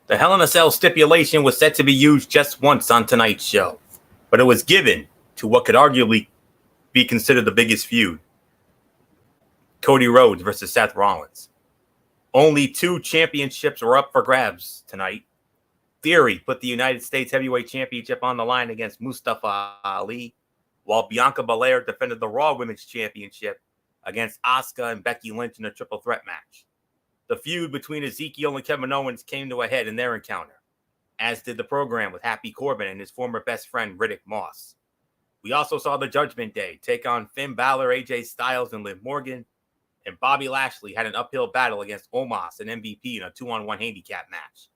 The Hell in a Cell stipulation was set to be used just once on tonight's show, but it was given to what could arguably be considered the biggest feud, Cody Rhodes versus Seth Rollins. Only 2 championships were up for grabs tonight. Theory put the United States Heavyweight Championship on the line against Mustafa Ali, while Bianca Belair defended the Raw Women's Championship against Asuka and Becky Lynch in a triple threat match. The feud between Ezekiel and Kevin Owens came to a head in their encounter, as did the program with Happy Corbin and his former best friend Riddick Moss. We also saw the Judgment Day take on Finn Balor, AJ Styles, and Liv Morgan, and Bobby Lashley had an uphill battle against Omos and MVP in a 2-on-1 handicap match.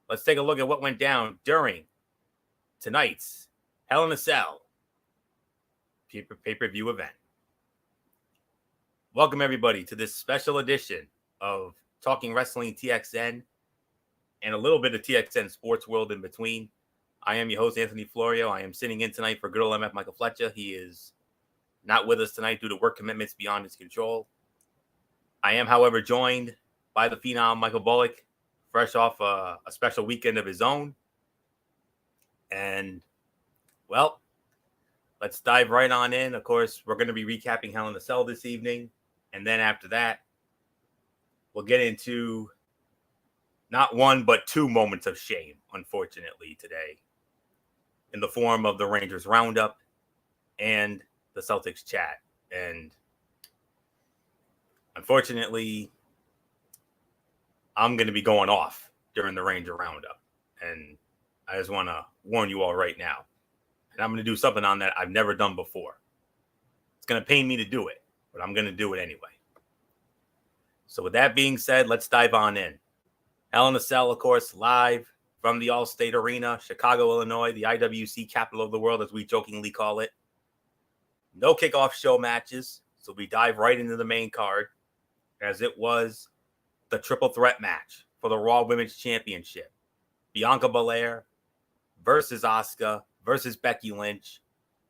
Let's take a look at what went down during tonight's Hell in a Cell pay-per-view event. Welcome, everybody, to this special edition of Talking Wrestling TXN and a little bit of TXN Sports World in between. I am your host, Anthony Florio. I am sitting in tonight for good old MF Michael Fletcher. He is not with us tonight due to work commitments beyond his control. I am, however, joined by the Phenom Michael Bullock, fresh off a special weekend of his own. And, well, let's dive right on in. Of course, we're going to be recapping Hell in a Cell this evening. And then after that, we'll get into not one, but 2 moments of shame, unfortunately, today, in the form of the Rangers Roundup and the Celtics chat. And unfortunately, I'm going to be going off during the Ranger Roundup. And I just want to warn you all right now. And I'm going to do something on that I've never done before. It's going to pain me to do it, but I'm going to do it anyway. So with that being said, let's dive on in. Hell in a Cell, of course, live from the Allstate Arena, Chicago, Illinois, the IWC capital of the world, as we jokingly call it. No kickoff show matches, so we dive right into the main card, as it was the triple threat match for the Raw Women's Championship. Bianca Belair versus Asuka versus Becky Lynch.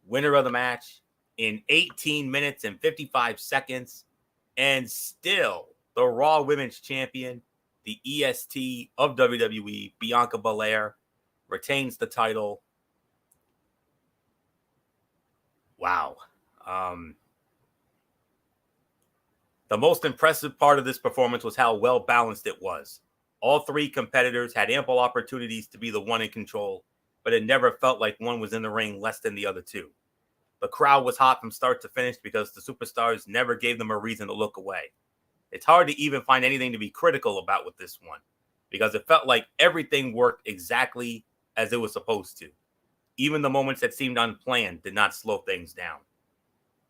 Winner of the match in 18 minutes and 55 seconds. And still the Raw Women's Champion, the EST of WWE, Bianca Belair, retains the title. Wow. The most impressive part of this performance was how well balanced it was. All 3 competitors had ample opportunities to be the one in control, but it never felt like one was in the ring less than the other 2. The crowd was hot from start to finish because the superstars never gave them a reason to look away. It's hard to even find anything to be critical about with this one, because it felt like everything worked exactly as it was supposed to. Even the moments that seemed unplanned did not slow things down.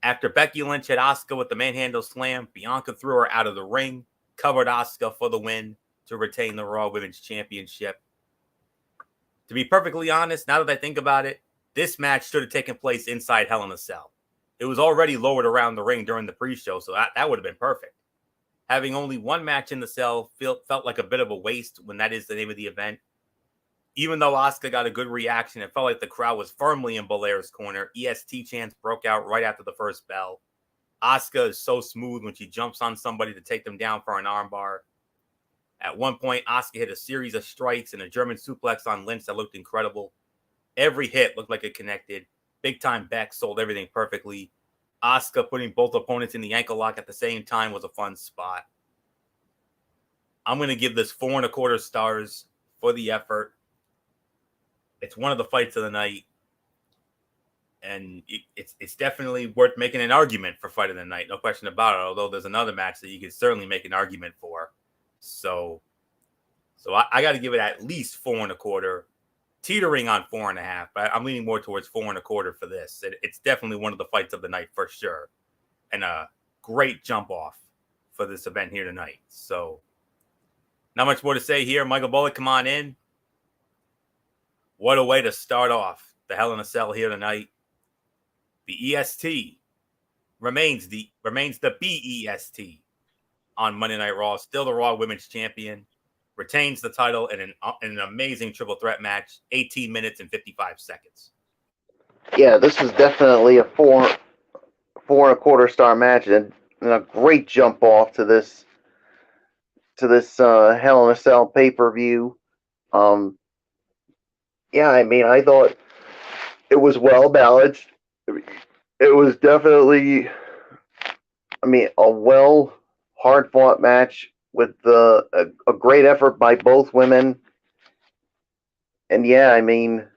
After Becky Lynch hit Asuka with the manhandle slam, Bianca threw her out of the ring, covered Asuka for the win to retain the Raw Women's Championship. To be perfectly honest, now that I think about it, this match should have taken place inside Hell in a Cell. It was already lowered around the ring during the pre-show, so that would have been perfect. Having only one match in the cell felt like a bit of a waste when that is the name of the event. Even though Asuka got a good reaction, it felt like the crowd was firmly in Belair's corner. EST chants broke out right after the first bell. Asuka is so smooth when she jumps on somebody to take them down for an armbar. At one point, Asuka hit a series of strikes and a German suplex on Lynch that looked incredible. Every hit looked like it connected. Big Time Beck sold everything perfectly. Asuka putting both opponents in the ankle lock at the same time was a fun spot. I'm going to give this 4.25 stars for the effort. It's one of the fights of the night, and it's definitely worth making an argument for fight of the night, no question about it, although there's another match that you could certainly make an argument for. So I got to give it at least 4.25, teetering on 4.5, but I'm leaning more towards 4.25 for this. It's definitely one of the fights of the night for sure, and a great jump off for this event here tonight. So not much more to say here. Michael Bullock, come on in. What a way to start off the Hell in a Cell here tonight. The EST remains the BEST on Monday Night Raw. Still the Raw Women's Champion. Retains the title in an amazing triple threat match. 18 minutes and 55 seconds. Yeah, this is definitely a 4.25 star match, and a great jump off to this Hell in a Cell pay-per-view. Um, yeah, I mean, I thought it was well balanced. It was definitely, I mean, a well hard fought match with a great effort by both women. And yeah, I mean,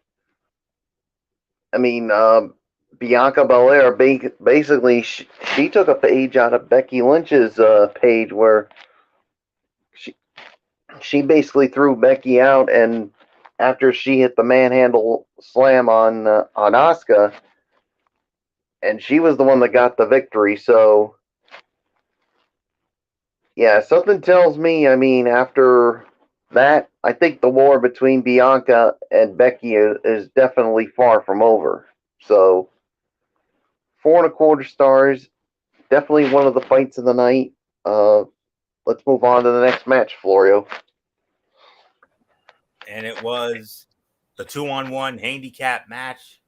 Bianca Belair basically she took a page out of Becky Lynch's page where she she basically threw Becky out, and after she hit the manhandle slam on Asuka, and she was the one that got the victory. So yeah, something tells me. I mean, after that, I think the war between Bianca and Becky is definitely far from over. So 4.25 stars. Definitely one of the fights of the night. Uh, let's move on to the next match, Florio. And it was the 2-on-1 handicap match.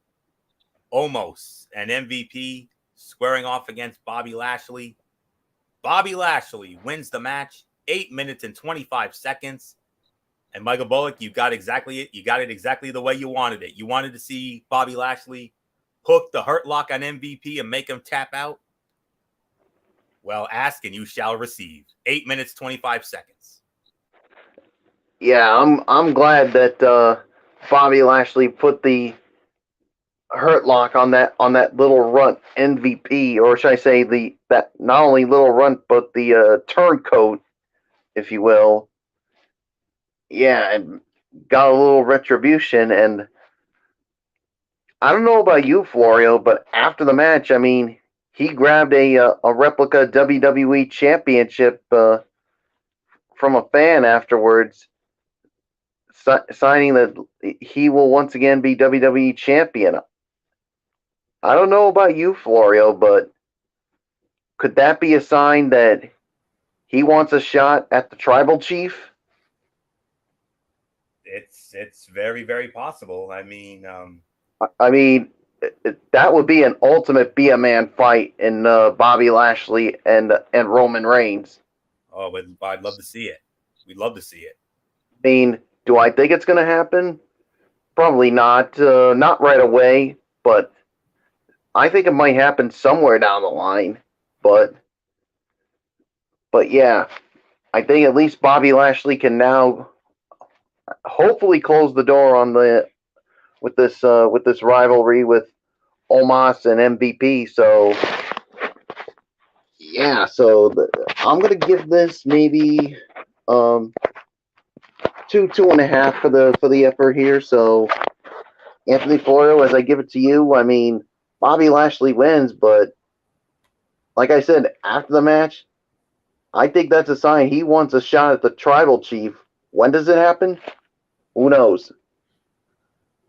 Almost an MVP squaring off against Bobby Lashley. Bobby Lashley wins the match, 8 minutes and 25 seconds. And Michael Bullock, you got exactly it. You got it exactly the way you wanted it. You wanted to see Bobby Lashley hook the hurt lock on MVP and make him tap out. Well, ask and you shall receive. 8 minutes, 25 seconds. Yeah, I'm glad that Bobby Lashley put the hurt lock on that little runt MVP, or should I say that not only little runt but the turncoat, if you will. Yeah, and got a little retribution. And I don't know about you, Florio, but after the match, I mean, he grabbed a replica WWE Championship from a fan afterwards, signing that he will once again be WWE Champion. I don't know about you, Florio, but could that be a sign that he wants a shot at the Tribal Chief? It's very, very possible. I mean, that would be an ultimate be a man fight in Bobby Lashley and Roman Reigns. oh, but I'd love to see it. We'd love to see it. I mean, do I think it's going to happen? Probably not. Not right away, but I think it might happen somewhere down the line. But yeah, I think at least Bobby Lashley can now hopefully close the door on the with this rivalry with Omos and MVP. So yeah, I'm gonna give this maybe um, 2.5 for the effort here. So Anthony Florio, as I give it to you, I mean Bobby Lashley wins, but like I said after the match, I think that's a sign he wants a shot at the Tribal Chief. When does it happen? Who knows?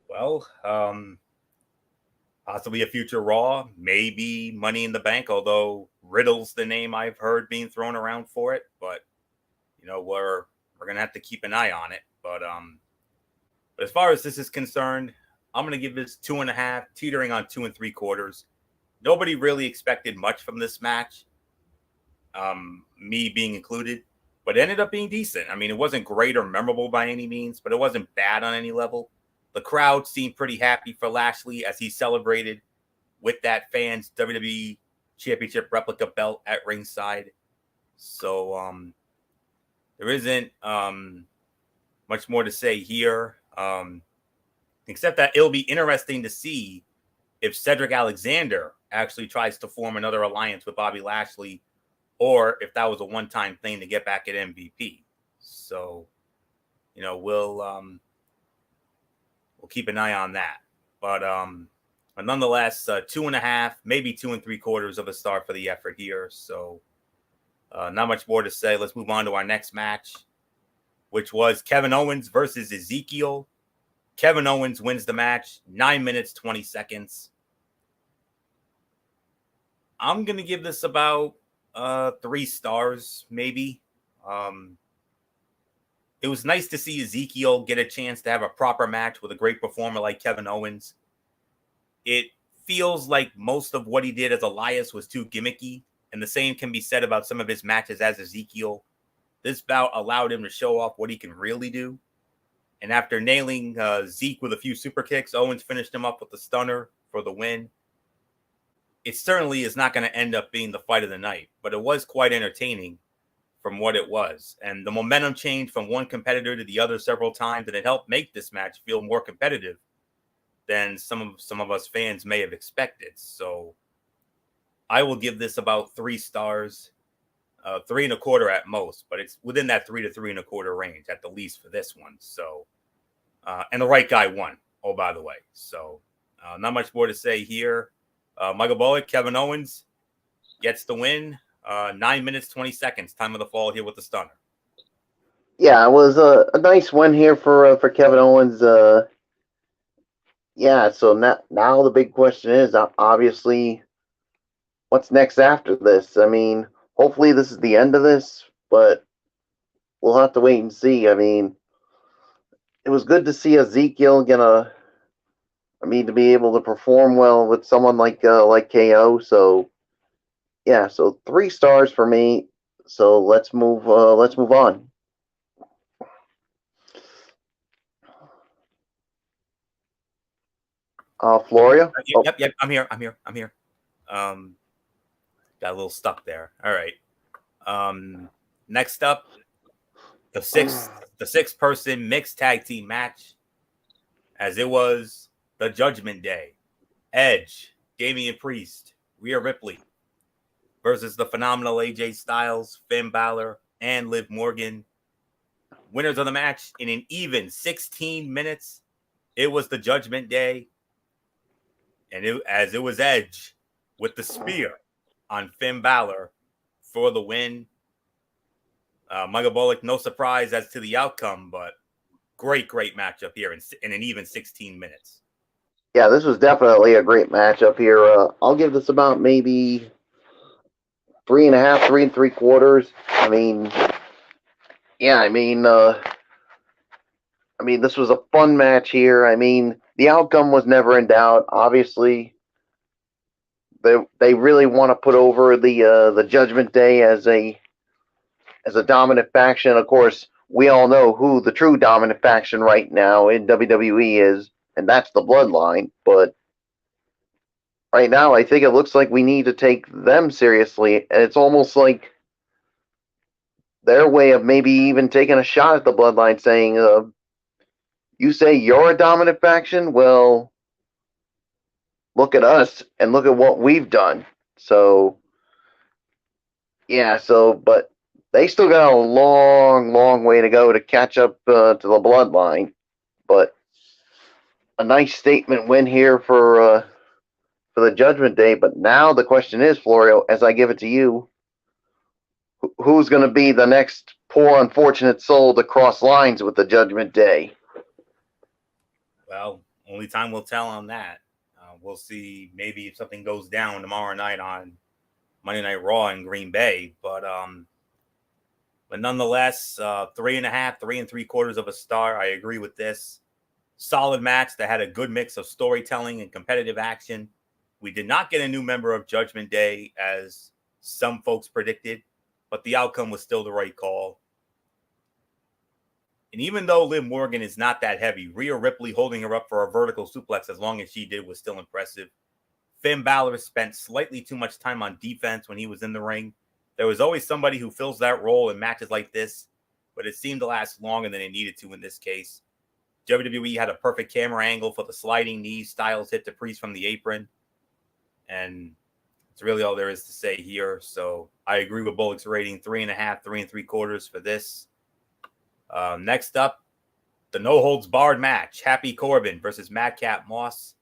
Well, possibly a future Raw, maybe Money in the Bank, although Riddle's the name I've heard being thrown around for it. But we're gonna have to keep an eye on it. But as far as this is concerned, I'm gonna give this 2.5, teetering on 2 3/4. Nobody really expected much from this match, me being included, but it ended up being decent. I mean, it wasn't great or memorable by any means, but it wasn't bad on any level. The crowd seemed pretty happy for Lashley as he celebrated with that fans WWE Championship replica belt at ringside. So there isn't much more to say here, except that it'll be interesting to see if Cedric Alexander actually tries to form another alliance with Bobby Lashley, or if that was a one-time thing to get back at MVP. So, we'll keep an eye on that. But nonetheless, 2.5, maybe 2 3/4 of a star for the effort here. So not much more to say. Let's move on to our next match, which was Kevin Owens versus Ezekiel. Kevin Owens wins the match, 9 minutes, 20 seconds. I'm going to give this about 3 stars, maybe. It was nice to see Ezekiel get a chance to have a proper match with a great performer like Kevin Owens. It feels like most of what he did as Elias was too gimmicky, and the same can be said about some of his matches as Ezekiel. This bout allowed him to show off what he can really do. And after nailing Zeke with a few super kicks, Owens finished him up with the stunner for the win. It certainly is not going to end up being the fight of the night, but it was quite entertaining from what it was. And the momentum changed from one competitor to the other several times, and it helped make this match feel more competitive than some of us fans may have expected. So I will give this about 3 stars, 3.25 at most, but it's within that 3 to 3.25 range at the least for this one. So, and the right guy won. Oh, by the way, so not much more to say here. Michael Bullock, Kevin Owens gets the win. 9 minutes 20 seconds, time of the fall here with the stunner. Yeah, it was a nice win here for Kevin Owens. Yeah, so now the big question is obviously what's next after this. I mean, hopefully this is the end of this, but we'll have to wait and see. I mean, it was good to see Ezekiel to be able to perform well with someone like KO. So yeah, so 3 stars for me. So let's move on. Florio. Yep. I'm here. Got a little stuck there. All right. Next up, the six person mixed tag team match, as it was the Judgment Day. Edge, Damian Priest, Rhea Ripley versus the phenomenal AJ Styles, Finn Balor, and Liv Morgan. Winners of the match in an even 16 minutes. It was the Judgment Day, and it was Edge with the spear on Finn Balor for the win. Michael Bullock, no surprise as to the outcome, but great matchup here in an even 16 minutes. Yeah, this was definitely a great matchup here. I'll give this about maybe 3.5, 3 3/4. I mean, yeah, this was a fun match here. I mean, the outcome was never in doubt. Obviously, they really want to put over the Judgment Day as a dominant faction. Of course, we all know who the true dominant faction right now in WWE is, and that's the Bloodline. But right now, I think it looks like we need to take them seriously, and it's almost like their way of maybe even taking a shot at the Bloodline, saying, "You say you're a dominant faction? Well, look at us and look at what we've done." So, yeah. But they still got a long way to go to catch up to the Bloodline. But a nice statement win here for the Judgment Day. But now the question is, Florio, as I give it to you, who's going to be the next poor unfortunate soul to cross lines with the Judgment Day? Well, only time will tell on that. We'll see maybe if something goes down tomorrow night on Monday Night Raw in Green Bay. But nonetheless, 3.5, 3 3/4 of a star. I agree with this. Solid match that had a good mix of storytelling and competitive action. We did not get a new member of Judgment Day, as some folks predicted, but the outcome was still the right call. And even though Liv Morgan is not that heavy, Rhea Ripley holding her up for a vertical suplex as long as she did was still impressive. Finn Balor spent slightly too much time on defense when he was in the ring. There was always somebody who fills that role in matches like this, but it seemed to last longer than it needed to in this case. WWE had a perfect camera angle for the sliding knee Styles hit to Priest from the apron. And it's really all there is to say here. So I agree with Bullock's rating, 3.5, 3 3/4 for this. Next up, the no holds barred match. Happy Corbin versus Madcap Moss.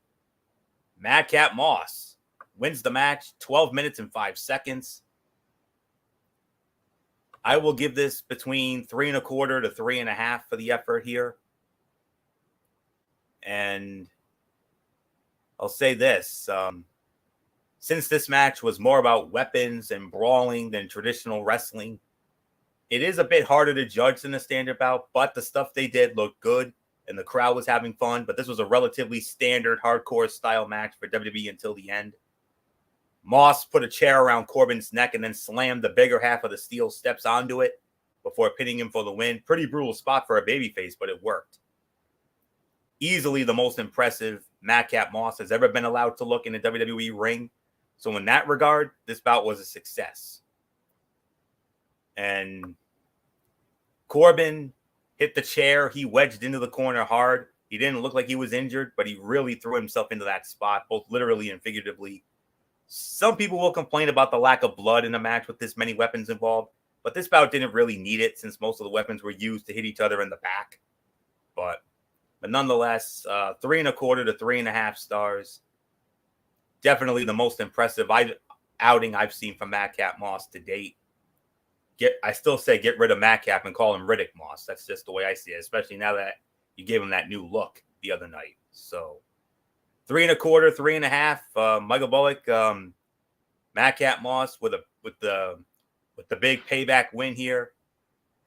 Madcap Moss wins the match, 12 minutes and 5 seconds. I will give this between 3.25 to 3.5 for the effort here. And I'll say this. Since this match was more about weapons and brawling than traditional wrestling, it is a bit harder to judge than a standard bout, but the stuff they did looked good and the crowd was having fun. But this was a relatively standard hardcore style match for WWE until the end. Moss put a chair around Corbin's neck and then slammed the bigger half of the steel steps onto it before pinning him for the win. Pretty brutal spot for a babyface, but it worked. easily the most impressive Madcap Moss has ever been allowed to look in a WWE ring. So in that regard, this bout was a success. And Corbin hit the chair. He wedged into the corner hard. He didn't look like he was injured, but he really threw himself into that spot, both literally and figuratively. Some people will complain about the lack of blood in a match with this many weapons involved, but this bout didn't really need it since most of the weapons were used to hit each other in the back. But nonetheless, 3.25 to 3.5 stars. Definitely the most impressive outing I've seen from Madcap Moss to date. I still say get rid of Madcap and call him Riddick Moss. That's just the way I see it, especially now that you gave him that new look the other night. So 3.25, 3.5. Michael Bullock, Madcap Moss with the big payback win here,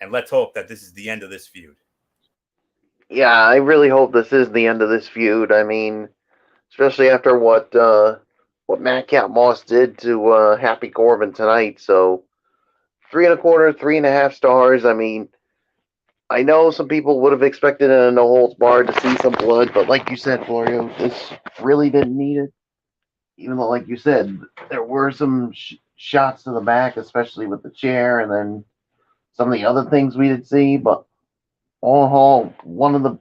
and let's hope that this is the end of this feud. Yeah, I really hope this is the end of this feud. I mean, especially after what Madcap Moss did to Happy Corbin tonight. So 3.25, 3.5 stars. I mean, I know some people would have expected in a no holds barred to see some blood, but like you said, Florio, this really didn't need it. Even though, like you said, there were some shots to the back, especially with the chair, and then some of the other things we did see. But all in all, one of the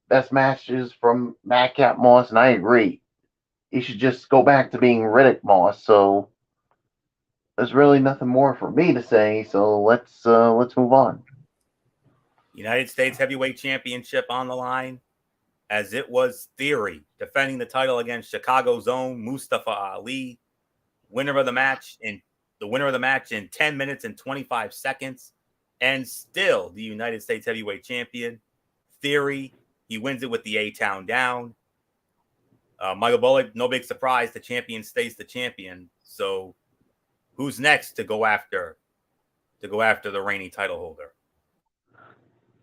best matches from Madcap Moss, and I agree. He should just go back to being Riddick Moss. So there's really nothing more for me to say. So let's move on. United States Heavyweight Championship on the line, as it was Theory defending the title against Chicago's own Mustafa Ali. Winner of the match in 10 minutes and 25 seconds, and still the United States Heavyweight Champion. Theory, he wins it with the A-Town down. Michael Bullock, no big surprise, the champion stays the champion. So who's next to go after the reigning title holder?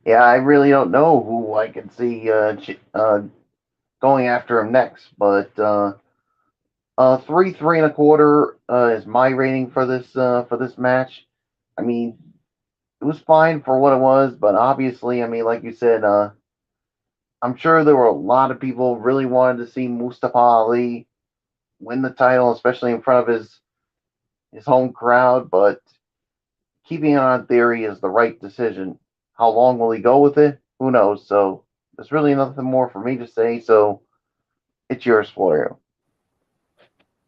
Yeah, I really don't know who I can see going after him next, but 3.25 is my rating for this match. I mean, it was fine for what it was, but obviously, I mean, like you said, I'm sure there were a lot of people really wanted to see Mustafa Ali win the title, especially in front of his home crowd. But keeping it on Theory is the right decision. How long will he go with it? Who knows? So there's really nothing more for me to say. So it's yours, Florio.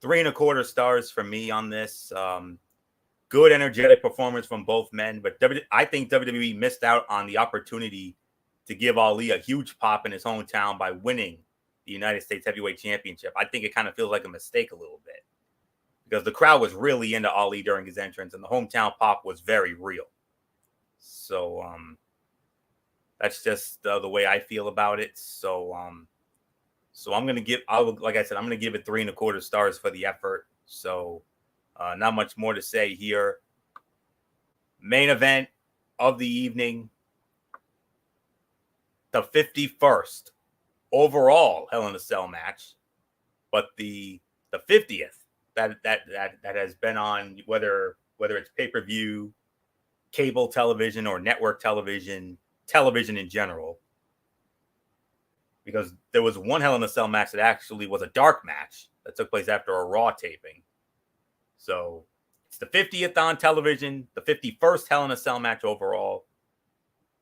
3.25 stars for me on this. Good, energetic performance from both men, but I think WWE missed out on the opportunity to give Ali a huge pop in his hometown by winning the United States Heavyweight Championship. I think it kind of feels like a mistake a little bit because the crowd was really into Ali during his entrance, and the hometown pop was very real. So that's just the way I feel about it. So I'm gonna like I said, I'm gonna give it 3.25 stars for the effort. So not much more to say here. Main event of the evening, the 51st overall Hell in a Cell match, but the 50th that has been on whether it's pay-per-view, cable television, or network television in general. Because there was one Hell in a Cell match that actually was a dark match that took place after a Raw taping. So it's the 50th on television, the 51st Hell in a Cell match overall.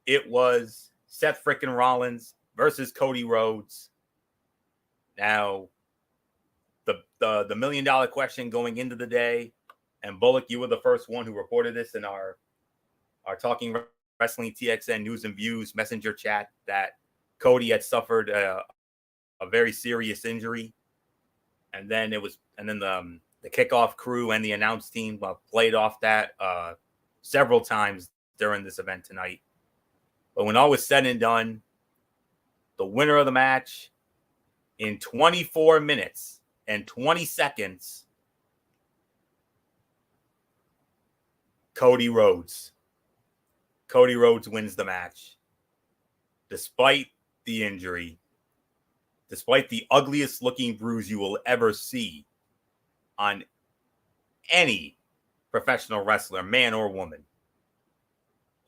It was Seth frickin' Rollins versus Cody Rhodes. Now, the $1 million question going into the day, and Bullock, you were the first one who reported this in our Talking Wrestling TXN News and Views Messenger chat, that Cody had suffered a very serious injury, and then the kickoff crew and the announce team played off that several times during this event tonight. But when all was said and done, the winner of the match in 24 minutes and 20 seconds, Cody Rhodes. Cody Rhodes wins the match. Despite the injury, despite the ugliest looking bruise you will ever see on any professional wrestler, man or woman.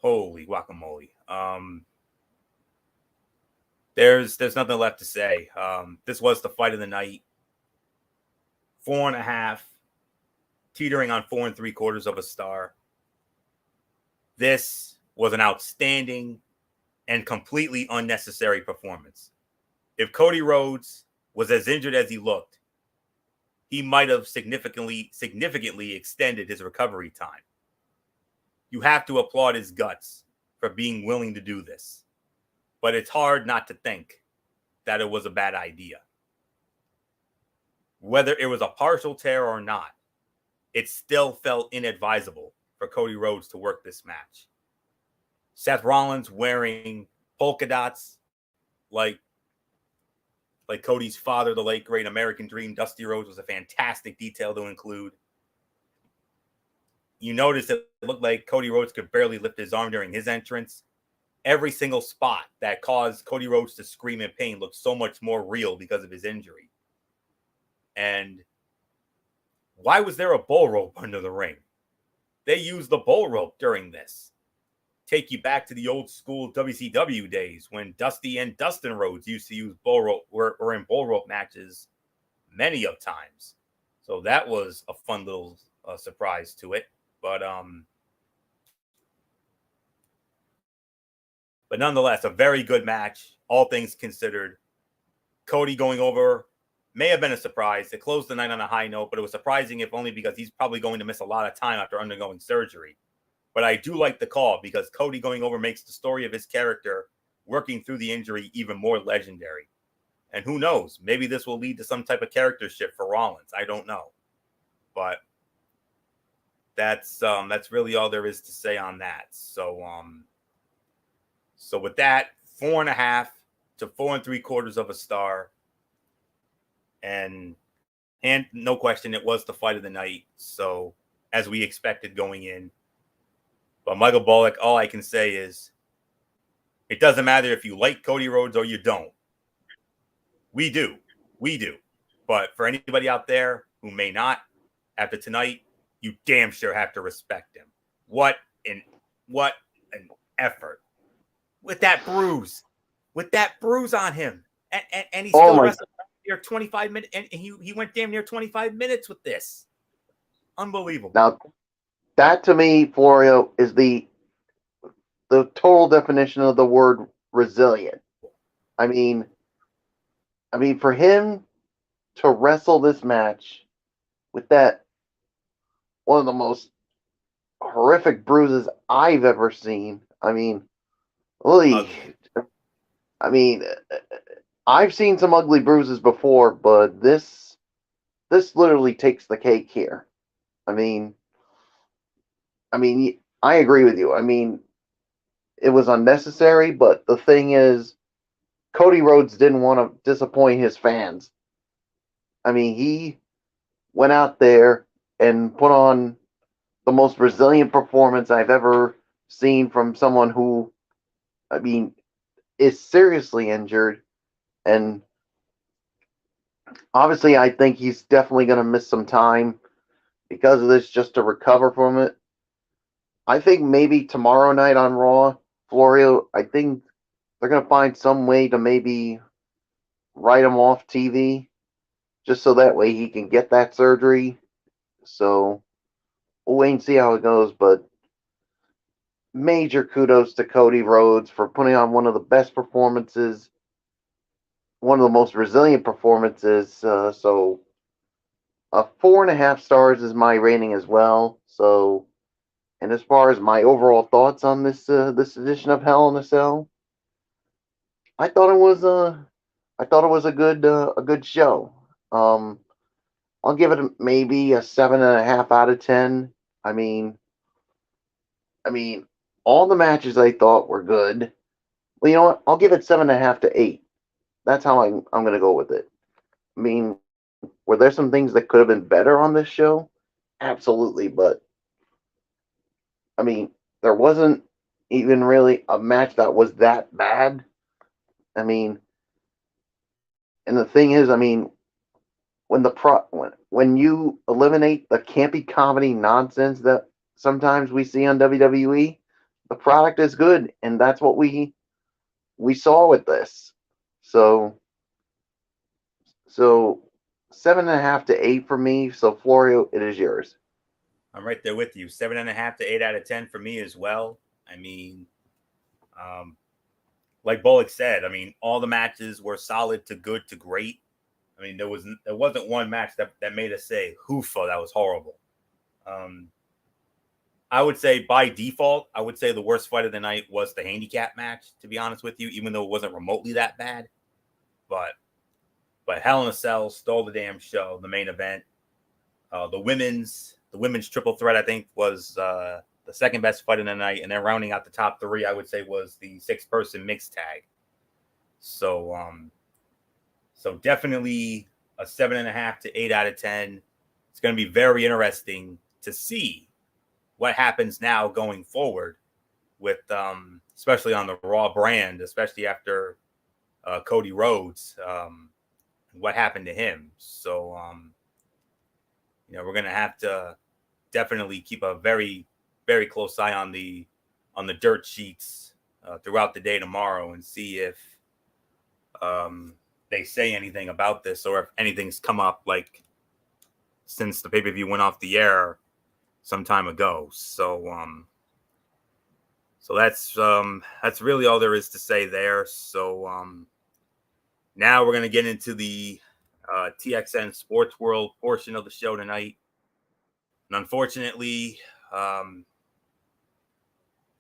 Holy guacamole. There's nothing left to say. This was the fight of the night. 4.5, teetering on 4.75 of a star. This was an outstanding and completely unnecessary performance. If Cody Rhodes was as injured as he looked, he might have significantly extended his recovery time. You have to applaud his guts for being willing to do this. But it's hard not to think that it was a bad idea. Whether it was a partial tear or not, it still felt inadvisable for Cody Rhodes to work this match. Seth Rollins wearing polka dots like Cody's father, the late great American Dream, Dusty Rhodes, was a fantastic detail to include. You notice it looked like Cody Rhodes could barely lift his arm during his entrance. Every single spot that caused Cody Rhodes to scream in pain looked so much more real because of his injury. And why was there a bull rope under the ring? They used the bull rope during this. Take you back to the old school WCW days when Dusty and Dustin Rhodes used to use bull rope, were in bull rope matches many of times. So that was a fun little surprise to it. But nonetheless, a very good match, all things considered. Cody going over may have been a surprise. It closed the night on a high note, but it was surprising if only because he's probably going to miss a lot of time after undergoing surgery. But I do like the call because Cody going over makes the story of his character working through the injury even more legendary. And who knows, maybe this will lead to some type of character shift for Rollins. I don't know. But that's really all there is to say on that. So with that, 4.5 to 4.75 of a star. And no question, it was the fight of the night. So as we expected going in. But Michael Bullock, all I can say is it doesn't matter if you like Cody Rhodes or you don't. We do. But for anybody out there who may not, after tonight, you damn sure have to respect him. What an effort. With that bruise on him. And he still wrestled near 25 minutes. And he went damn near 25 minutes with this. Unbelievable. Now, that to me, Florio, is the total definition of the word resilient. I mean, for him to wrestle this match with that one of the most horrific bruises I've ever seen. I mean, really, I've seen some ugly bruises before, but this literally takes the cake here. I agree with you. I mean, it was unnecessary, but the thing is, Cody Rhodes didn't want to disappoint his fans. I mean, he went out there and put on the most resilient performance I've ever seen from someone who, is seriously injured. And obviously, I think he's definitely going to miss some time because of this just to recover from it. I think maybe tomorrow night on Raw, Florio, I think they're going to find some way to maybe write him off TV just so that way he can get that surgery. So we'll wait and see how it goes. But major kudos to Cody Rhodes for putting on one of the best performances, one of the most resilient performances. So 4.5 stars is my rating as well. So, and as far as my overall thoughts on this edition of Hell in a Cell, I thought it was a good show. I'll give it maybe a 7.5 out of 10. I mean, all the matches I thought were good. Well, you know what? I'll give it 7.5 to 8. That's how I'm going to go with it. I mean, were there some things that could have been better on this show? Absolutely, but I mean, there wasn't even really a match that was that bad. I mean, and the thing is, I mean, when you eliminate the campy comedy nonsense that sometimes we see on WWE, the product is good, and that's what we saw with this. So 7.5 to 8 for me. So Florio, it is yours. I'm right there with you. 7.5 to 8 out of 10 for me as well. I mean, um, like Bullock said, I mean, all the matches were solid to good to great. I mean, there wasn't one match that made us say, "Hoofa, that was horrible." Um, I would say by default, I would say the worst fight of the night was the handicap match. To be honest with you, even though it wasn't remotely that bad, but Hell in a Cell stole the damn show. The main event, the women's triple threat, I think was the second best fight of the night, and then rounding out the top three, I would say was the 6-person mixed tag. So definitely a 7.5 to 8 out of 10. It's going to be very interesting to see what happens now going forward with, especially on the Raw brand, especially after Cody Rhodes, what happened to him. So, we're going to have to definitely keep a very, very close eye on the dirt sheets throughout the day tomorrow and see if they say anything about this or if anything's come up like since the pay-per-view went off the air some time ago. So that's really all there is to say there. So now we're gonna get into the TXN Sports World portion of the show tonight. And unfortunately,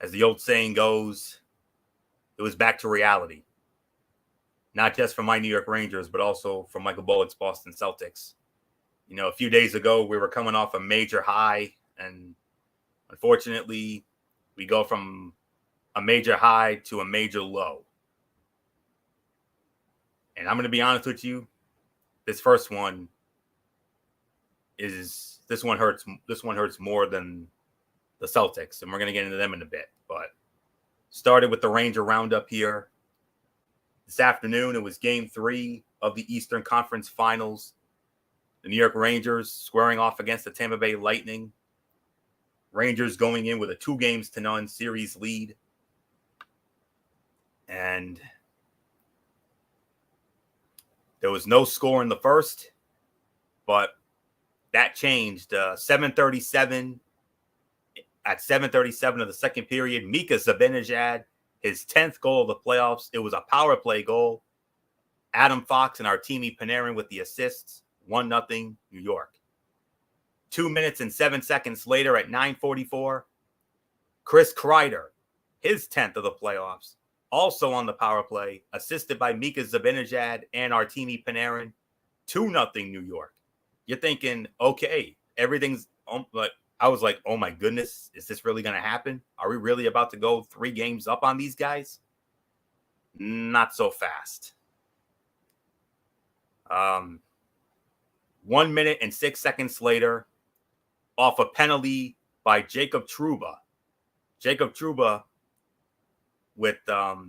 as the old saying goes, it was back to reality. Not just for my New York Rangers, but also for Michael Bullock's Boston Celtics. A few days ago, we were coming off a major high, and unfortunately, we go from a major high to a major low. And I'm going to be honest with you, this first one hurts. This one hurts more than the Celtics, and we're going to get into them in a bit. But started with the Ranger roundup here. This afternoon, it was Game 3 of the Eastern Conference Finals. The New York Rangers squaring off against the Tampa Bay Lightning. Rangers going in with a 2-0 series lead. And there was no score in the first, but that changed. 7:37 at 7:37 of the second period, Mika Zibanejad, his 10th goal of the playoffs. It was a power play goal. Adam Fox and Artemi Panarin with the assists. 1-0 New York. 2 minutes and 7 seconds later at 9:44, Chris Kreider, his 10th of the playoffs, also on the power play, assisted by Mika Zibanejad and Artemi Panarin. 2-0 New York. You're thinking, okay, everything's like, I was like, oh my goodness, is this really going to happen? Are we really about to go 3 games up on these guys? Not so fast. 1 minute and 6 seconds later, off a penalty by Jacob Trouba. Jacob Trouba with got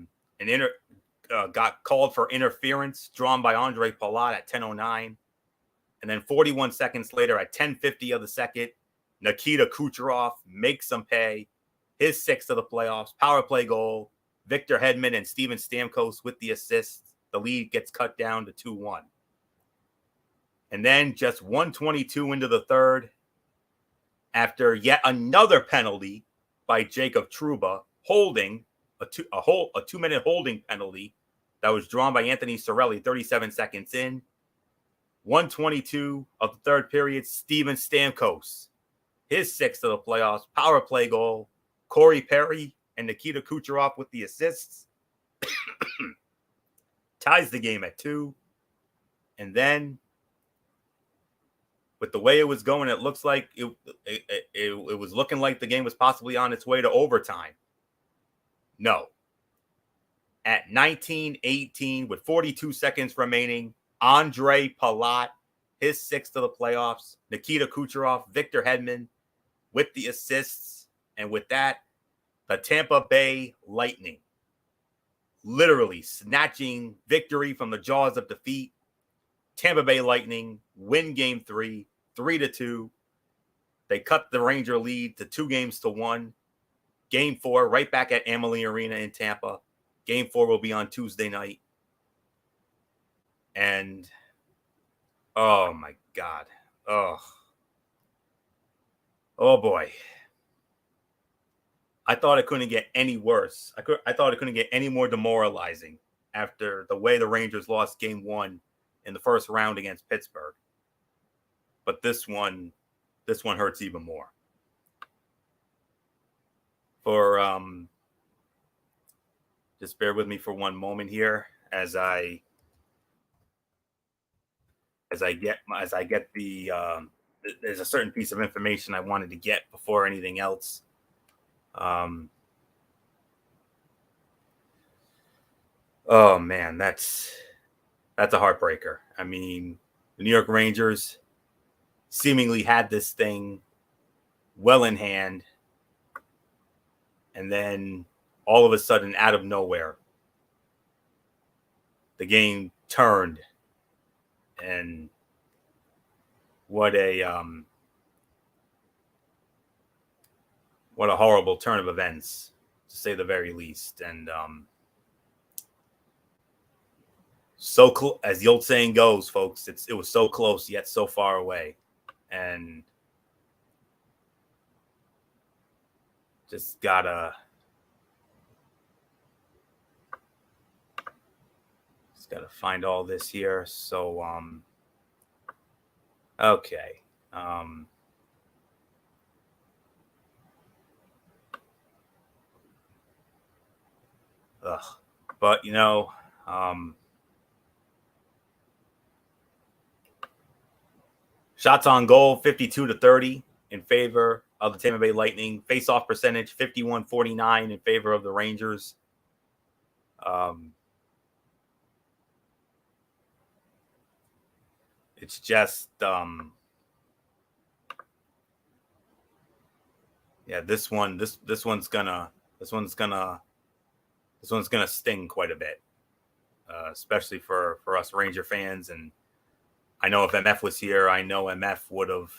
called for interference drawn by Andre Palat at 10:09. And then 41 seconds later at 10:50 of the second, Nikita Kucherov makes them pay. His 6th of the playoffs, power play goal. Victor Hedman and Steven Stamkos with the assists. The lead gets cut down to 2-1. And then just 1:22 into the third, after yet another penalty by Jacob Trouba, holding a 2-minute holding penalty that was drawn by Anthony Cirelli 37 seconds in. 1:22 of the third period, Steven Stamkos, his 6th of the playoffs, power play goal. Corey Perry and Nikita Kucherov with the assists. Ties the game at 2. And then, with the way it was going, it looks like it was looking like the game was possibly on its way to overtime. No. At 19:18, with 42 seconds remaining, Andre Palat, his 6th of the playoffs. Nikita Kucherov, Victor Hedman with the assists. And with that, the Tampa Bay Lightning literally snatching victory from the jaws of defeat. Tampa Bay Lightning win Game 3, 3-2. They cut the Ranger lead to 2-1. Game 4, right back at Amalie Arena in Tampa. Game 4 will be on Tuesday night. And oh my God. Oh boy. I thought it couldn't get any worse. I thought it couldn't get any more demoralizing after the way the Rangers lost game 1 in the first round against Pittsburgh. But this one hurts even more. For just bear with me for one moment here as I get the there's a certain piece of information I wanted to get before anything else. Oh man, that's a heartbreaker. I mean, the New York Rangers seemingly had this thing well in hand, and then all of a sudden, out of nowhere, the game turned, and what a horrible turn of events, to say the very least. And so as the old saying goes, folks, it was so close yet so far away, and just gotta find all this here. So okay. But shots on goal 52-30 in favor of the Tampa Bay Lightning. Face-off percentage 51-49 in favor of the Rangers. It's just this one's gonna sting quite a bit, especially for us Ranger fans. And I know if MF was here, I know MF would have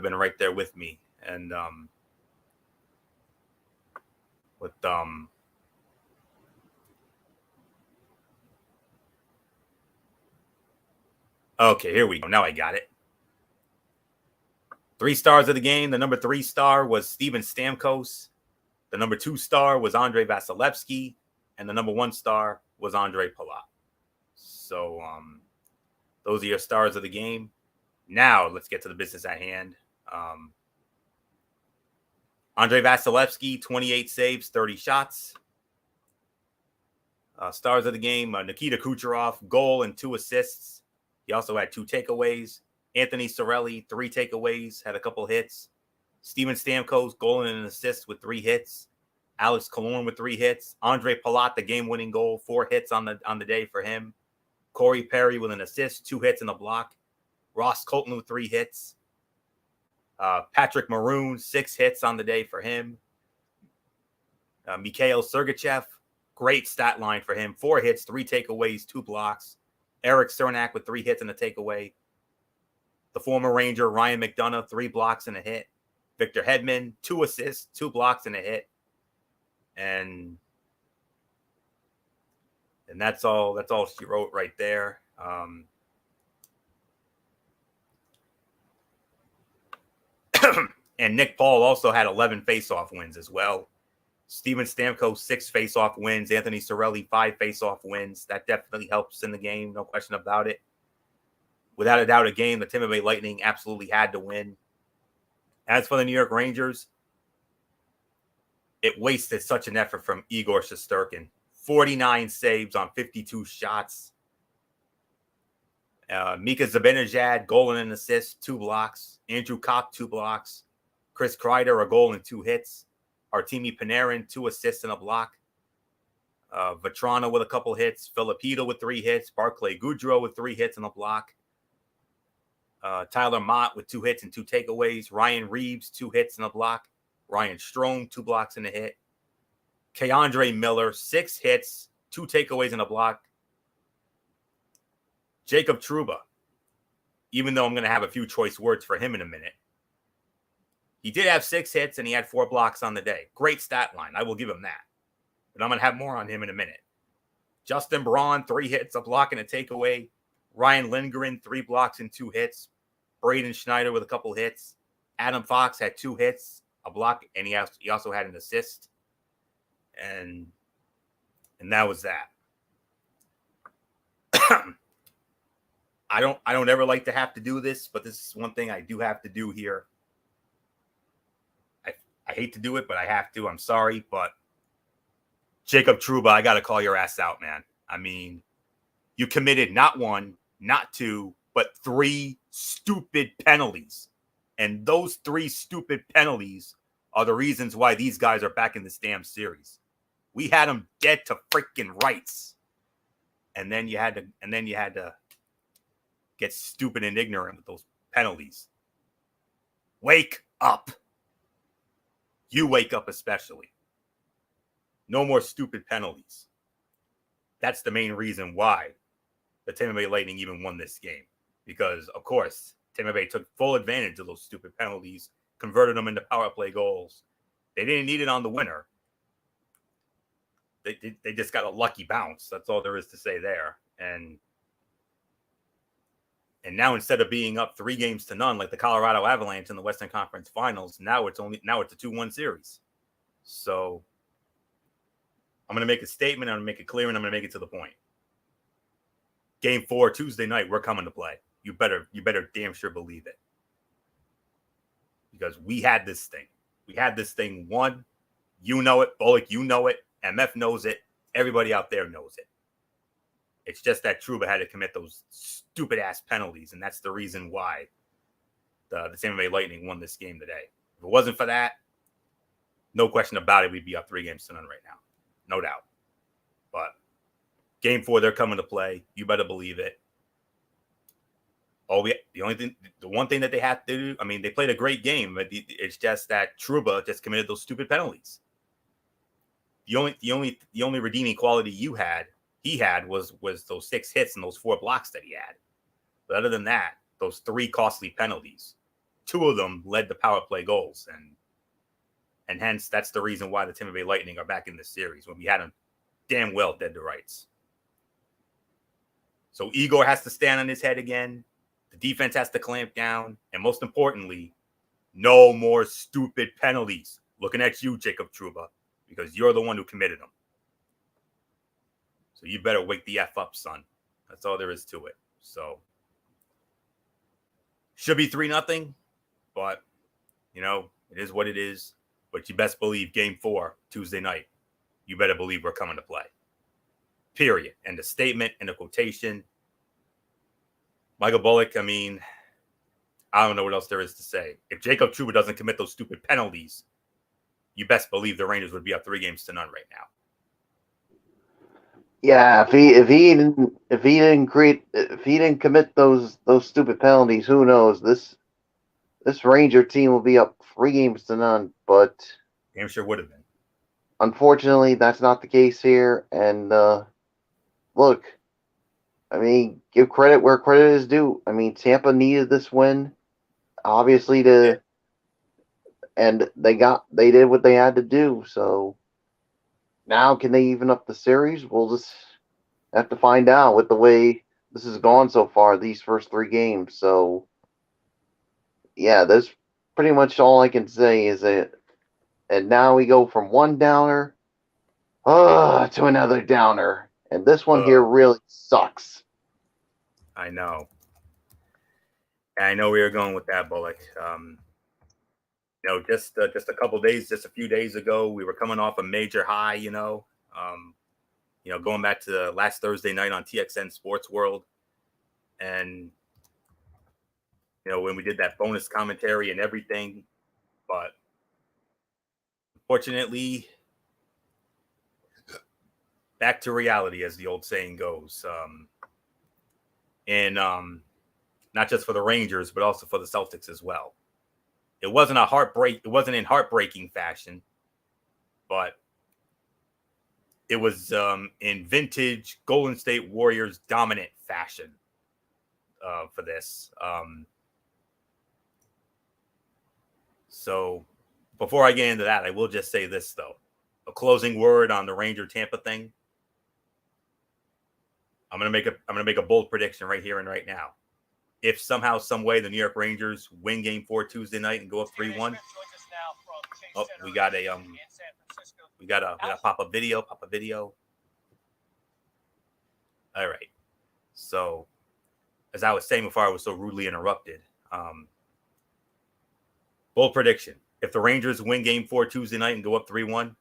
been right there with me. And okay, here we go. Now I got it. 3 stars of the game. The number 3 star was Steven Stamkos. The number 2 star was Andrei Vasilevsky. And the number 1 star was Ondrej Palat. So those are your stars of the game. Now let's get to the business at hand. Andrei Vasilevsky, 28 saves, 30 shots. Stars of the game, Nikita Kucherov, goal and 2 assists. He also had 2 takeaways. Anthony Cirelli, 3 takeaways, had a couple hits. Steven Stamkos, goal and an assist with 3 hits. Alex Killorn with 3 hits. Ondrej Palat, the game-winning goal, 4 hits on the day for him. Corey Perry with an assist, 2 hits and a block. Ross Colton with 3 hits. Patrick Maroon, 6 hits on the day for him. Mikhail Sergachev, great stat line for him. 4 hits, 3 takeaways, 2 blocks. Eric Cernak with 3 hits and a takeaway. The former Ranger, Ryan McDonough, 3 blocks and a hit. Victor Hedman, 2 assists, 2 blocks and a hit. And that's all she wrote right there. And Nick Paul also had 11 face-off wins as well. Steven Stamkos, 6 face-off wins. Anthony Cirelli, 5 face-off wins. That definitely helps in the game, no question about it. Without a doubt, a game the Tampa Bay Lightning absolutely had to win. As for the New York Rangers, it wasted such an effort from Igor Shesterkin. 49 saves on 52 shots. Mika Zibanejad, goal and an assist, 2 blocks. Andrew Kopp, 2 blocks. Chris Kreider, a goal and 2 hits. Artemi Panarin, 2 assists and a block. Vetrano with a couple hits. Filipino with 3 hits. Barclay Goodrow with 3 hits and a block. Tyler Mott with 2 hits and 2 takeaways. Ryan Reeves, 2 hits and a block. Ryan Strome, 2 blocks and a hit. Keandre Miller, 6 hits, 2 takeaways and a block. Jacob Trouba, even though I'm going to have a few choice words for him in a minute, he did have 6 hits and he had 4 blocks on the day. Great stat line. I will give him that. But I'm going to have more on him in a minute. Justin Braun, 3 hits, a block and a takeaway. Ryan Lindgren, 3 blocks and 2 hits. Braden Schneider with a couple hits. Adam Fox had 2 hits, a block, and he also had an assist. And that was that. I don't ever like to have to do this, but this is one thing I do have to do here. I hate to do it, but I have to. I'm sorry, but Jacob Trouba, I got to call your ass out, man. I mean, you committed not 1, not 2, but 3 stupid penalties. And those 3 stupid penalties are the reasons why these guys are back in this damn series. We had them dead to freaking rights. And then you had to get stupid and ignorant with those penalties. Wake up. You wake up especially. No more stupid penalties. That's the main reason why the Tampa Bay Lightning even won this game. Because, of course, Tampa Bay took full advantage of those stupid penalties, converted them into power play goals. They didn't need it on the winner. They just got a lucky bounce. That's all there is to say there. And now instead of being up 3-0 like the Colorado Avalanche in the Western Conference Finals, now it's a 2-1 series. So I'm going to make a statement. I'm going to make it clear, and I'm going to make it to the point. Game 4, Tuesday night, we're coming to play. You better damn sure believe it. Because we had this thing. We had this thing won. You know it. Bullock, you know it. MF knows it. Everybody out there knows it. It's just that Trouba had to commit those stupid-ass penalties, and that's the reason why the Tampa Bay Lightning won this game today. If it wasn't for that, no question about it, we'd be up 3-0 right now. No doubt. But Game 4, they're coming to play. You better believe it. The one thing that they have to do, I mean, they played a great game, but it's just that Trouba just committed those stupid penalties. The only redeeming quality he had was those 6 hits and those 4 blocks that he had. But other than that, those 3 costly penalties, 2 of them led to power play goals, and hence that's the reason why the Tampa Bay Lightning are back in this series when we had them damn well dead to rights. So Igor has to stand on his head again. The defense has to clamp down, and most importantly, no more stupid penalties. Looking at you, Jacob Trouba, because you're the one who committed them. So you better wake the F up, son. That's all there is to it. So should be 3-0, but it is what it is. But you best believe Game 4, Tuesday night, you better believe we're coming to play. Period. And the statement and the quotation. Michael Bullock, I mean, I don't know what else there is to say. If Jacob Trouba doesn't commit those stupid penalties, you best believe the Rangers would be up 3-0 right now. Yeah, if he didn't commit those stupid penalties, who knows? This Ranger team will be up 3-0, but Damn sure would have been. Unfortunately, that's not the case here. And look, I mean, give credit where credit is due. I mean, Tampa needed this win, obviously, and they did what they had to do. So now, can they even up the series? We'll just have to find out with the way this has gone so far, these first 3 games. So yeah, that's pretty much all I can say is that. And now we go from one downer to another downer. And this one here really sucks. I know. I know we were going with that, Bullock. Just a few days ago, we were coming off a major high, going back to last Thursday night on TXN Sports World. And, when we did that bonus commentary and everything, but unfortunately, back to reality, as the old saying goes. And not just for the Rangers, but also for the Celtics as well. It wasn't in heartbreaking fashion, but it was in vintage Golden State Warriors dominant fashion for this. So before I get into that, I will just say this, though. A closing word on the Ranger Tampa thing. I'm gonna make a bold prediction right here and right now. If somehow, some way, the New York Rangers win Game 4 Tuesday night and go up 3-1. Oh, we gotta pop a video. All right. So, as I was saying before, I was so rudely interrupted. Bold prediction: if the Rangers win Game 4 Tuesday night and go up 3-1,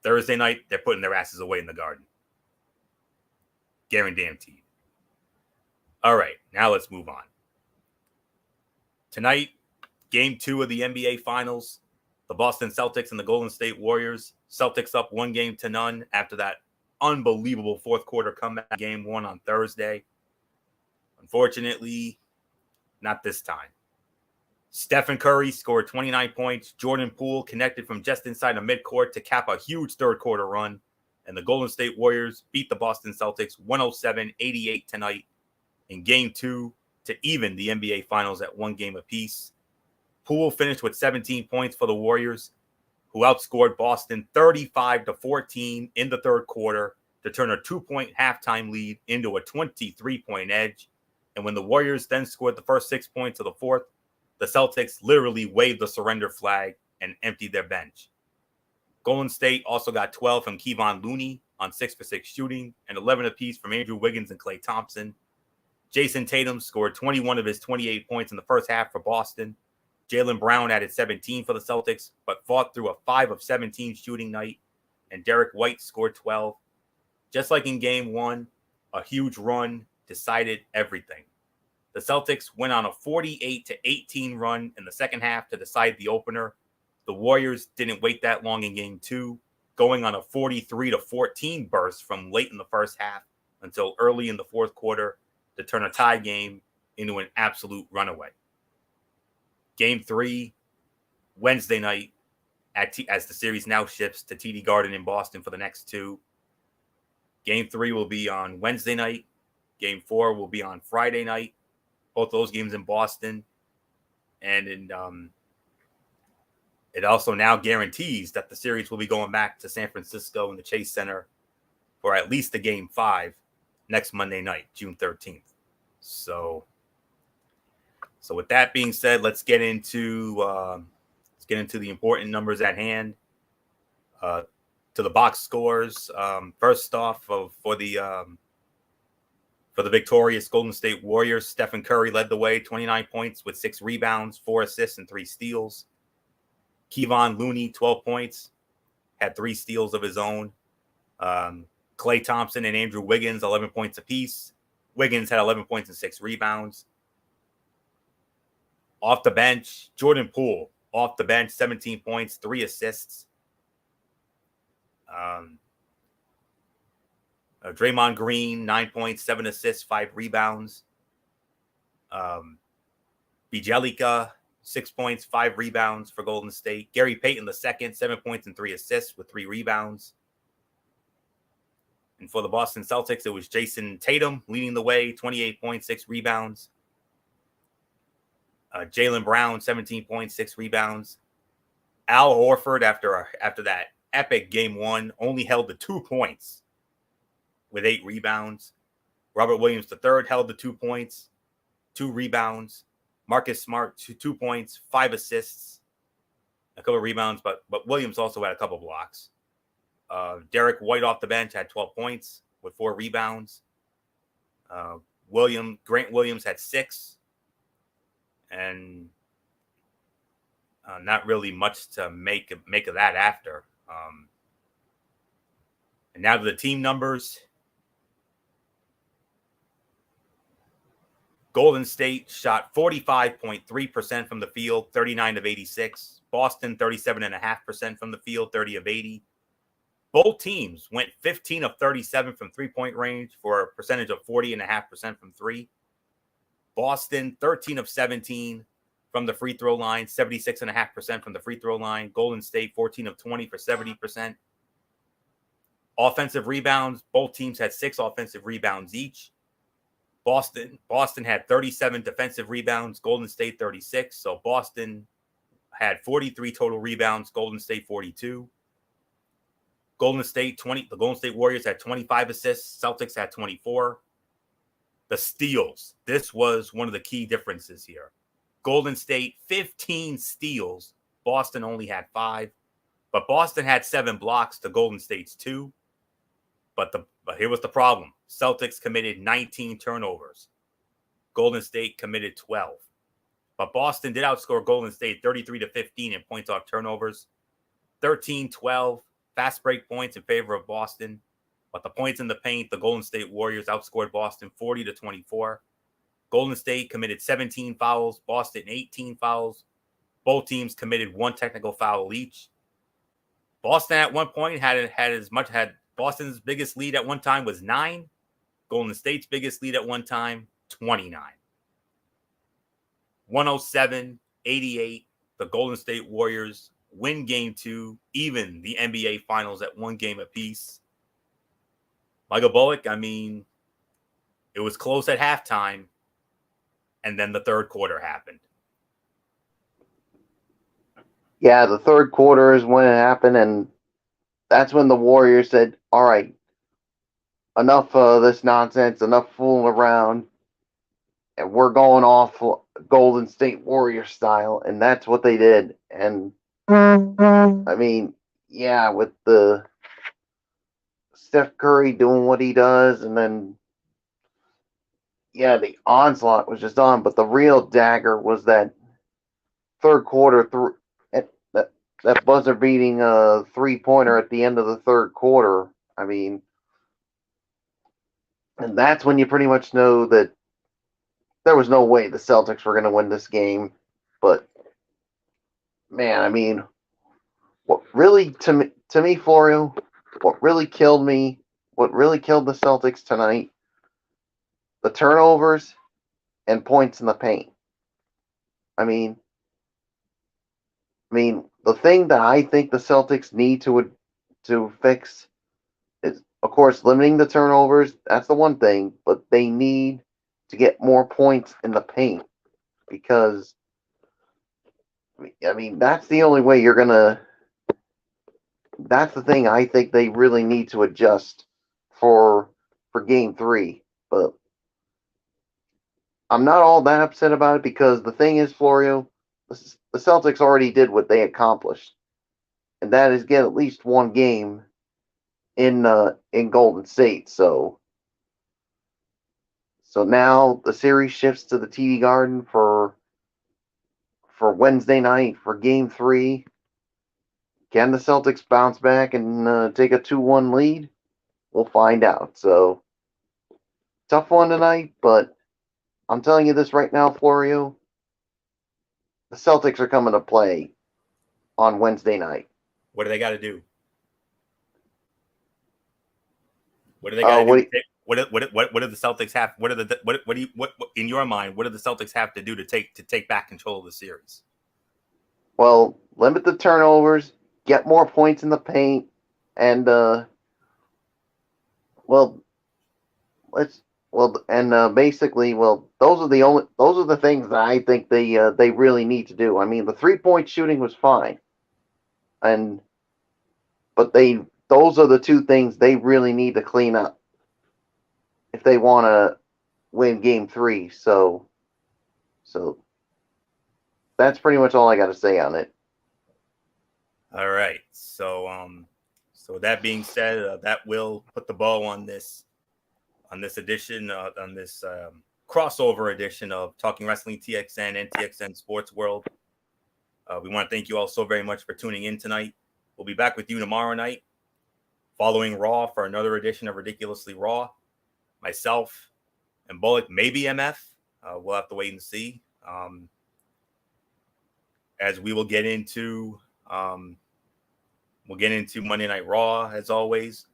Thursday night they're putting their asses away in the Garden. Guaranteed. All right, now let's move on. Tonight, Game 2 of the NBA Finals, the Boston Celtics and the Golden State Warriors. Celtics up 1-0 after that unbelievable fourth quarter comeback Game 1 on Thursday. Unfortunately, not this time. Stephen Curry scored 29 points. Jordan Poole connected from just inside the midcourt to cap a huge third quarter run. And the Golden State Warriors beat the Boston Celtics 107-88 tonight in Game 2 to even the NBA Finals at 1 game apiece. Poole finished with 17 points for the Warriors, who outscored Boston 35-14 in the third quarter to turn a 2-point halftime lead into a 23-point edge. And when the Warriors then scored the first 6 points of the fourth, the Celtics literally waved the surrender flag and emptied their bench. Golden State also got 12 from Kevon Looney on 6-for-6 shooting and 11 apiece from Andrew Wiggins and Klay Thompson. Jason Tatum scored 21 of his 28 points in the first half for Boston. Jaylen Brown added 17 for the Celtics, but fought through a 5 of 17 shooting night, and Derek White scored 12. Just like in Game 1, a huge run decided everything. The Celtics went on a 48-18 run in the second half to decide the opener. The Warriors didn't wait that long in Game 2, going on a 43-14 burst from late in the first half until early in the fourth quarter to turn a tie game into an absolute runaway. Game 3, Wednesday night, as the series now shifts to TD Garden in Boston for the next two. Game 3 will be on Wednesday night. Game 4 will be on Friday night. Both those games in Boston. And it also now guarantees that the series will be going back to San Francisco in the Chase Center for at least the Game 5 next Monday night, June 13th. So with that being said, let's get into the important numbers at hand. To the box scores. First off, for the victorious Golden State Warriors, Stephen Curry led the way, 29 points with 6 rebounds, 4 assists, and 3 steals. Kevon Looney, 12 points, had 3 steals of his own. Klay Thompson and Andrew Wiggins, 11 points apiece. Wiggins had 11 points and 6 rebounds. Off the bench, Jordan Poole, off the bench, 17 points, 3 assists. Draymond Green, 9 points, 7 assists, 5 rebounds. Bjelica, 6 points, 5 rebounds for Golden State. Gary Payton II, 7 points and 3 assists with 3 rebounds. And for the Boston Celtics, it was Jason Tatum leading the way, 28 points, 6 rebounds. Jaylen Brown, 17 points, 6 rebounds. Al Horford, after that epic Game 1, only held the 2 points with 8 rebounds. Robert Williams III held the 2 points, 2 rebounds. Marcus Smart, 2 points, 5 assists, a couple of rebounds, but Williams also had a couple blocks. Derek White off the bench had 12 points with 4 rebounds. Grant Williams had 6. And not really much to make of that after. And now to the team numbers. Golden State shot 45.3% from the field, 39 of 86. Boston, 37.5% from the field, 30 of 80. Both teams went 15 of 37 from three-point range for a percentage of 40.5% from 3. Boston, 13 of 17 from the free throw line, 76.5% from the free throw line. Golden State, 14 of 20 for 70%. Offensive rebounds, both teams had 6 offensive rebounds each. Boston had 37 defensive rebounds, Golden State 36. So Boston had 43 total rebounds, Golden State 42. The Golden State Warriors had 25 assists. Celtics had 24. The steals. This was one of the key differences here. Golden State, 15 steals. Boston only had 5. But Boston had 7 blocks to Golden State's 2. But here was the problem. Celtics committed 19 turnovers. Golden State committed 12. But Boston did outscore Golden State 33-15 in points off turnovers. 13-12 fast break points in favor of Boston. But the points in the paint, the Golden State Warriors outscored Boston 40-24. Golden State committed 17 fouls, Boston 18 fouls. Both teams committed 1 technical foul each. Boston at one point had Boston's biggest lead at one time was 9. Golden State's biggest lead at one time, 29. 107-88. The Golden State Warriors win game 2, even the NBA Finals at 1 game apiece. Michael Bullock, I mean, it was close at halftime, and then the third quarter happened. Yeah, the third quarter is when it happened, and that's when the Warriors said, all right, enough of this nonsense, enough fooling around, and we're going off Golden State Warrior style, and that's what they did. And, I mean, yeah, with the Steph Curry doing what he does, and then, yeah, the onslaught was just on, but the real dagger was that third quarter, that buzzer-beating 3-pointer at the end of the third quarter. I mean, and that's when you pretty much know that there was no way the Celtics were going to win this game. But, man, I mean, what really, to me, Florio, what really killed the Celtics tonight, the turnovers and points in the paint. I mean, the thing that I think the Celtics need to fix is, of course, limiting the turnovers. That's the one thing, but they need to get more points in the paint, because, I mean, that's the only way you're gonna. That's the thing I think they really need to adjust for game 3. But I'm not all that upset about it, because the thing is, Florio, the Celtics already did what they accomplished, and that is get at least 1 game in Golden State. So now the series shifts to the TD Garden for Wednesday night for game 3. Can the Celtics bounce back and take a 2-1 lead? We'll find out. So, tough one tonight, but I'm telling you this right now, Florio. The Celtics are coming to play on Wednesday night. What do they got to do? What do they got to do? What do the Celtics have? What in your mind? What do the Celtics have to do to take back control of the series? Well, limit the turnovers, get more points in the paint, and basically, those are the things that I think they really need to do. I mean, the 3-point shooting was fine, but those are the 2 things they really need to clean up if they want to win game 3. So that's pretty much all I got to say on it. All right. So that being said, that will put the bow on this edition, on this crossover edition of Talking Wrestling TXN and TXN Sports World. We want to thank you all so very much for tuning in tonight. We'll be back with you tomorrow night, following Raw, for another edition of Ridiculously Raw. Myself and Bullock, maybe MF. We'll have to wait and see. As we will get into Monday Night Raw, as always.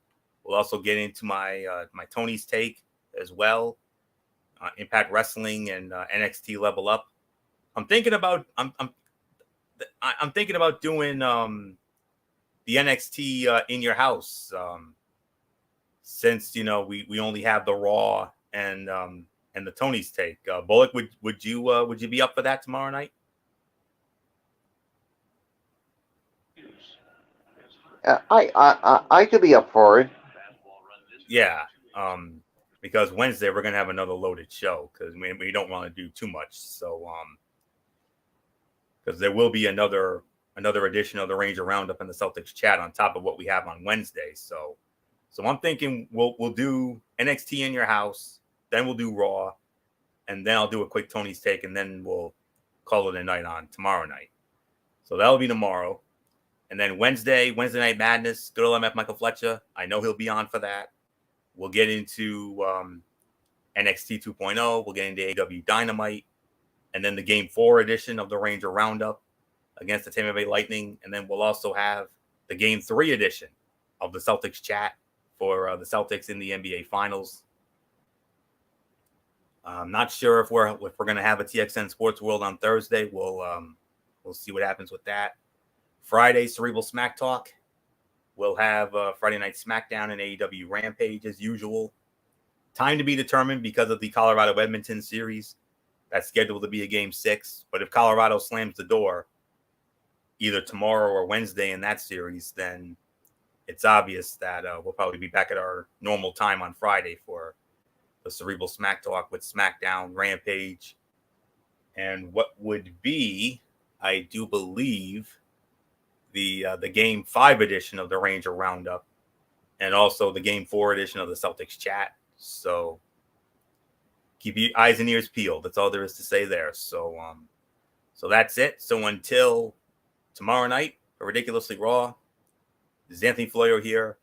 We'll also get into my Tony's take as well, Impact Wrestling and NXT Level Up. I'm thinking about doing the NXT in your house, since we only have the Raw and the Tony's take. Bullock, would you be up for that tomorrow night? I could be up for it. Yeah. Because Wednesday we're gonna have another loaded show because we don't want to do too much. So because there will be another edition of the Ranger Roundup and the Celtics chat on top of what we have on Wednesday. So I'm thinking we'll do NXT in your house, then we'll do Raw, and then I'll do a quick Tony's take, and then we'll call it a night on tomorrow night. So that'll be tomorrow. And then Wednesday Night Madness, good old MF Michael Fletcher. I know he'll be on for that. We'll get into NXT 2.0. We'll get into AEW Dynamite. And then the Game 4 edition of the Ranger Roundup against the Tampa Bay Lightning. And then we'll also have the Game 3 edition of the Celtics chat for the Celtics in the NBA Finals. I'm not sure if we're going to have a TXN Sports World on Thursday. We'll see what happens with that. Friday, Cerebral Smack Talk. We'll have Friday Night SmackDown and AEW Rampage as usual. Time to be determined because of the Colorado-Edmonton series. That's scheduled to be a Game 6. But if Colorado slams the door either tomorrow or Wednesday in that series, then it's obvious that we'll probably be back at our normal time on Friday for the Cerebral Smack Talk with SmackDown, Rampage, and what would be, I do believe, the Game 5 edition of the Ranger Roundup, and also the Game 4 edition of the Celtics chat. So keep your eyes and ears peeled. That's all there is to say there. So that's it. So until tomorrow night for Ridiculously Raw, this is Anthony Florio here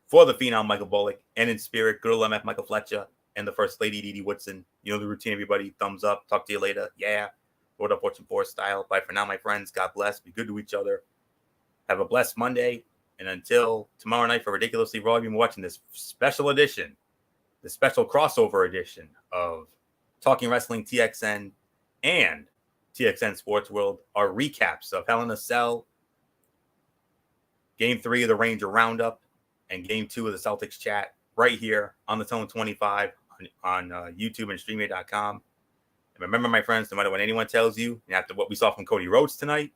for the Phenom Michael Bullock, and in spirit, good old MF Michael Fletcher and the First Lady Dee Dee Woodson. You know the routine, everybody. Thumbs up. Talk to you later. Yeah. Lord up, Fortune 4 style. Bye for now, my friends. God bless. Be good to each other. Have a blessed Monday. And until tomorrow night for Ridiculously Raw, you've been watching this special edition, the special crossover edition of Talking Wrestling TXN and TXN Sports World, our recaps of Hell in a Cell, Game 3 of the Ranger Roundup, and Game 2 of the Celtics chat right here on the Tone 25 on YouTube and StreamYard.com. And remember, my friends, no matter what anyone tells you, and after what we saw from Cody Rhodes tonight,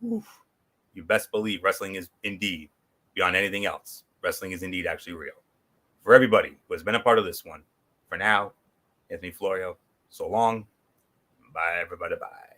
you best believe wrestling is indeed beyond anything else. Wrestling is indeed actually real. For everybody who has been a part of this one, for now, Anthony Florio, so long. Bye, everybody. Bye.